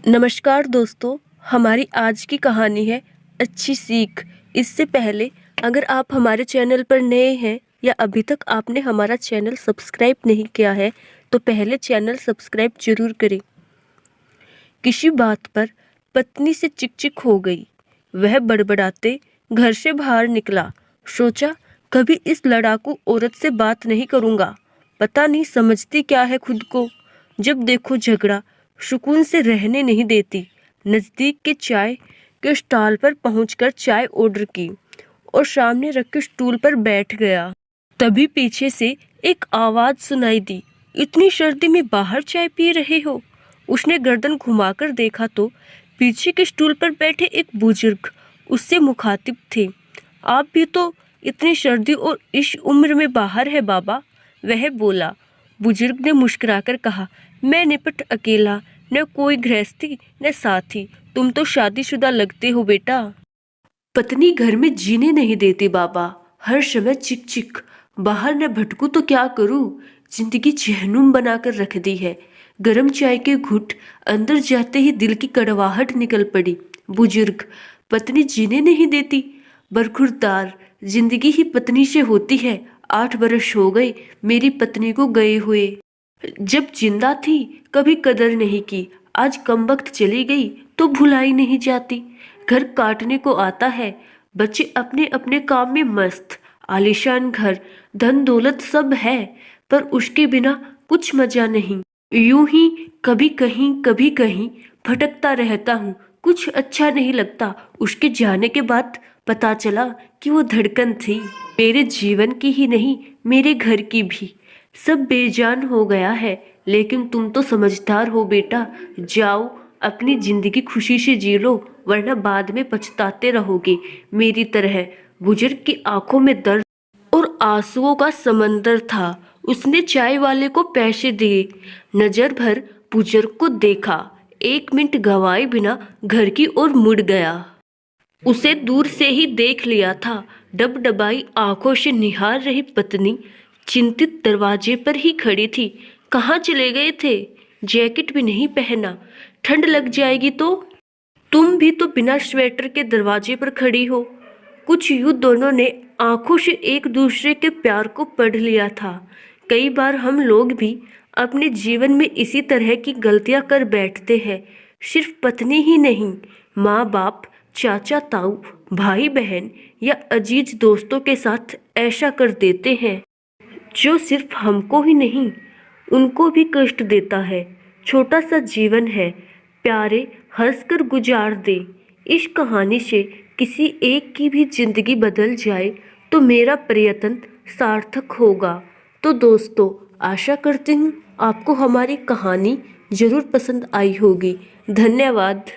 नमस्कार दोस्तों, हमारी आज की कहानी है अच्छी सीख। इससे पहले अगर आप हमारे चैनल पर नए हैं या अभी तक आपने हमारा चैनल सब्सक्राइब नहीं किया है तो पहले चैनल सब्सक्राइब जरूर करें। किसी बात पर पत्नी से चिक हो गई। वह बड़बड़ाते घर से बाहर निकला। सोचा कभी इस लड़ाकू औरत से बात नहीं करूँगा, पता नहीं समझती क्या है खुद को। जब देखो झगड़ा, सुकून से रहने नहीं देती। नज़दीक के चाय के स्टॉल पर पहुंचकर चाय ऑर्डर की और सामने रखे स्टूल पर बैठ गया। तभी पीछे से एक आवाज़ सुनाई दी, इतनी सर्दी में बाहर चाय पी रहे हो? उसने गर्दन घुमाकर देखा तो पीछे के स्टूल पर बैठे एक बुजुर्ग उससे मुखातिब थे। आप भी तो इतनी सर्दी और इस उम्र में बाहर है बाबा, वह बोला। बुजुर्ग ने मुस्कुराकर कहा, मैं निपट अकेला, न कोई गृहस्थी न साथी। तुम तो शादीशुदा लगते हो बेटा। पत्नी घर में जीने नहीं देती बाबा, हर समय चिक चिक। बाहर न भटकूं तो क्या करूं, जिंदगी जहनुम बनाकर रख दी है। गरम चाय के घुट अंदर जाते ही दिल की कड़वाहट निकल पड़ी। बुजुर्ग, पत्नी जीने नहीं देती? बरखुरदार जिंदगी ही पत्नी से होती है। 8 बरस हो गए मेरी पत्नी को गए हुए। जब जिंदा थी कभी कदर नहीं की, आज कमबख्त चली गई तो भुलाई नहीं जाती। घर काटने को आता है, बच्चे अपने अपने काम में मस्त। आलीशान घर, धन दौलत सब है, पर उसके बिना कुछ मजा नहीं। यूं ही कभी कहीं भटकता रहता हूँ। कुछ अच्छा नहीं लगता। उसके जाने के बाद पता चला कि वो धड़कन थी, मेरे जीवन की ही नहीं मेरे घर की भी। सब बेजान हो गया है, लेकिन तुम तो समझदार हो बेटा। जाओ अपनी जिंदगी खुशी से जी लो, वरना बाद में पछताते रहोगे मेरी तरह। बुजुर्ग की आंखों में दर्द और आंसुओं का समंदर था। उसने चाय वाले को पैसे दिए, नजर भर बुजुर्ग को देखा, 1 मिनट गवाए बिना घर की ओर मुड़ गया। उसे दूर से ही देख लिया था। डबडबाई आंखों से निहार रही पत्नी चिंतित दरवाजे पर ही खड़ी थी। कहाँ चले गए थे? जैकेट भी नहीं पहना, ठंड लग जाएगी तो। तुम भी तो बिना स्वेटर के दरवाजे पर खड़ी हो। कुछ यूं दोनों ने आंखों से एक दूसरे के प्यार को पढ़ लिया था। कई बार हम लोग भी अपने जीवन में इसी तरह की गलतियां कर बैठते हैं। सिर्फ पत्नी ही नहीं, माँ बाप, चाचा ताऊ, भाई बहन या अजीज दोस्तों के साथ ऐसा कर देते हैं जो सिर्फ हमको ही नहीं उनको भी कष्ट देता है। छोटा सा जीवन है, प्यारे हंसकर गुजार दे। इस कहानी से किसी एक की भी जिंदगी बदल जाए तो मेरा प्रयत्न सार्थक होगा। तो दोस्तों, आशा करती हूँ आपको हमारी कहानी जरूर पसंद आई होगी। धन्यवाद।